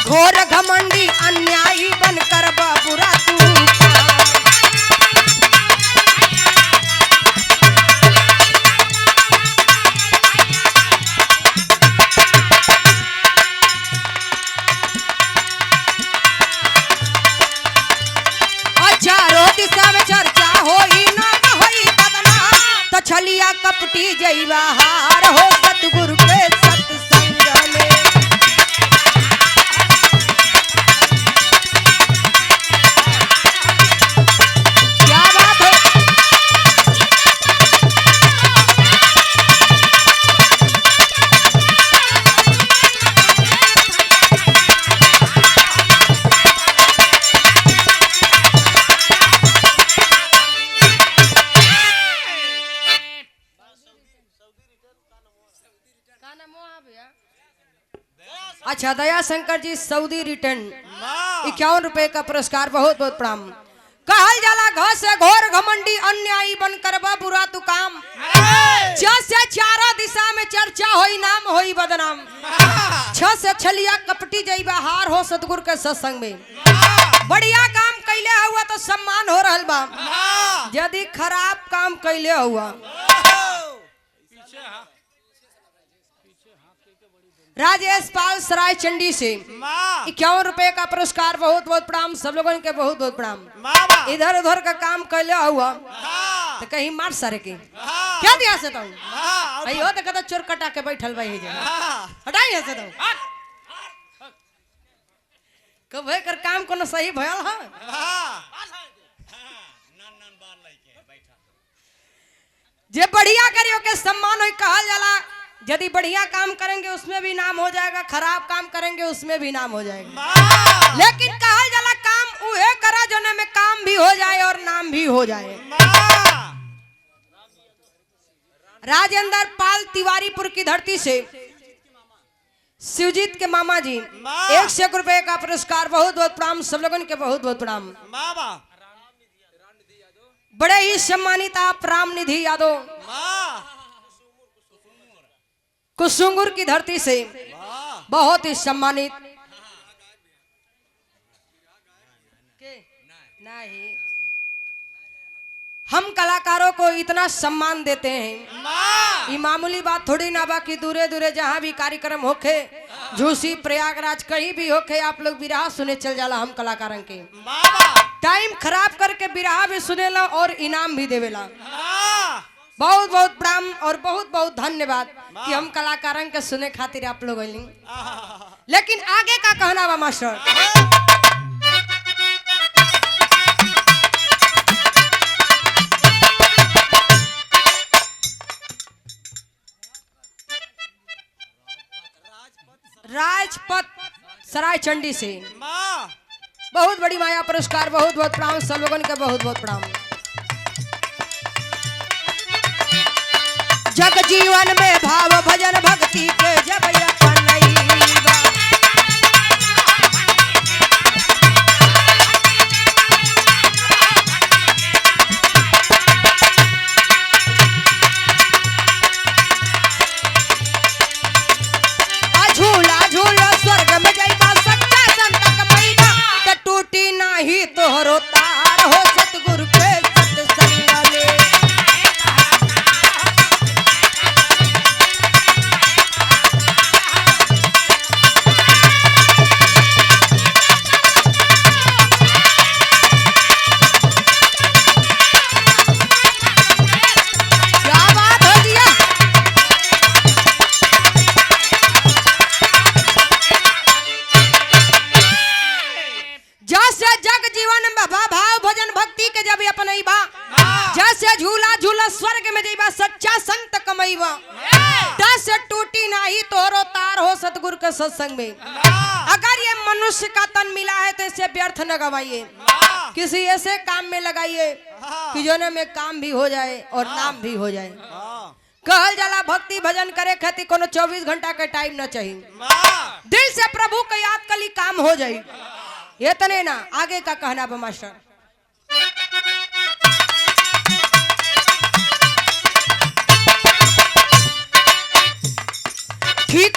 घोर घमंडी अन्यायी बनकर बुरा तू। चारों दिशा में चर्चा होई नाम होई बदनाम, तो छलिया कपटी जईवा हार हो सतगुरु के सत्संग में। क्या बात है। अच्छा, दया शंकर जी सऊदी रिटर्न 51 रुपए का पुरस्कार, बहुत बहुत प्रणाम। कहल जाला घर से घोर घमंडी अन्यायी बनकर बुरा तू काम, से चारों दिशा में चर्चा होई नाम होई बदनाम, से छलिया कपटी जईबा हार हो सतगुरु के सत्संग में। बढ़िया काम कैले हुआ तो सम्मान हो रहल बा, यदि खराब काम कैले हुआ। राजेश पाल सराय चंडी से 51 रुपए का पुरस्कार, बहुत बहुत प्रणाम। सब लोगों के बहुत बहुत प्रणाम। इधर उधर का काम कैले हुआ तो कहीं मार सारे के क्या दिया से हो तो कहता चोर कटा के बैठल भाई हटाई से कब कर काम कोनो सही भयल है। जे बढ़िया करियो के सम्मान हो कहल जाला। यदि बढ़िया काम करेंगे उसमें भी नाम हो जाएगा, खराब काम करेंगे उसमें भी नाम हो जाएगा। लेकिन कहल जाला काम उहे करा जोने में काम भी हो जाए और नाम भी हो जाए। राजेंद्र पाल तिवारीपुर की धरती से शिवजीत के मामा जी 100 रुपए का पुरस्कार, बहुत बहुत प्रणाम। सब लोगों के बहुत बहुत प्रणाम। बड़े ही सम्मानित आप राम निधि यादव कुसुंगुर की धरती से बहुत ही सम्मानित। नहीं, हम कलाकारों को इतना सम्मान देते हैं, ये मामूली बात थोड़ी ना बा कि दूरे दूरे जहाँ भी कार्यक्रम होखे, झूसी प्रयागराज कहीं भी होखे, आप लोग बिरहा सुने चल जाला। हम कलाकारों के टाइम खराब करके बिरहा भी सुनेला और इनाम भी देवेला। बहुत बहुत प्रणाम और बहुत बहुत धन्यवाद कि हम कलाकारों के सुने खातिर आप लोग आइली। लेकिन आगे का कहना बा मास्टर, राजपथ सराय चंडी से बहुत बड़ी माया पुरस्कार, बहुत बहुत प्रणाम। सब लोगों के बहुत बहुत प्रणाम। जग जीवन में भाव भजन भक्ति के जब अपनैबा, झूला झूला स्वर्ग में जइबा, सच्चा संत कमैबा, त टूटी नाही तोहरो तार हो सतगुरु के सत्संग में। जैसे झूला झूला स्वर्ग में जइबा, सच्चा संत कमैबा, दस टूटी नाही तोरो तार हो सतगुरु के सत्संग में। अगर ये मनुष्य का तन मिला है तो इसे व्यर्थ न गवाइए, किसी ऐसे काम में लगाइए कि जोने में काम भी हो जाए और नाम भी हो जाए। कहल जाला भक्ति भजन करे खातिर कोनो 24 घंटा के टाइम न चाहिए, दिल से प्रभु के याद कली काम हो जाए। ये तने ना आगे का कहना बा मास्टर, ठीक